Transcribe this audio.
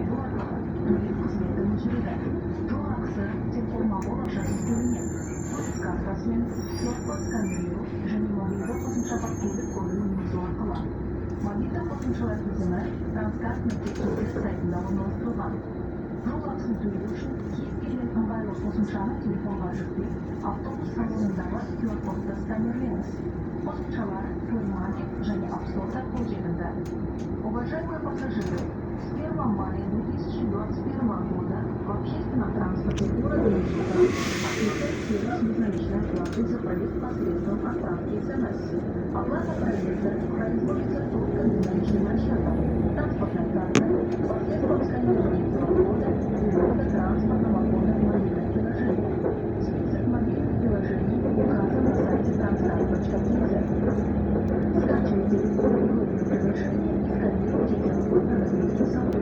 Turist қызметінің жүреді. Жол ақысы телефонға болашақ істеуіне. Поезд картасымен слотқа сканерлеу және мобильді қосымша көлік көру енгізу арқылы. Мобильді қосымшалар тізімі Транскарт мектеп сайтында орналастырылған. Жол ақысын төлеу үшін кез келген ыңғайлы қосымшаны телефонға жүктеп, автобус салонындағы QR-кодты сканерлеңіз. Қосымшалар Play Market және App Store'да қолжетімді. Уважаемые пассажиры, с 1 мая 2021 года в общественном транспорте города Ижевска отключен сервис безналичной оплаты за проезд посредством отправки СМС. Оплата проезда производится только безналичным расчетом. Транспортная карта посредством сканирования QR-кода ввода транспортного кода в мобильное приложение. Список мобильных приложений указан на сайте transkart.kz. Скачивайте любое удобное приложение и сканируйте QR-код на разметке салона.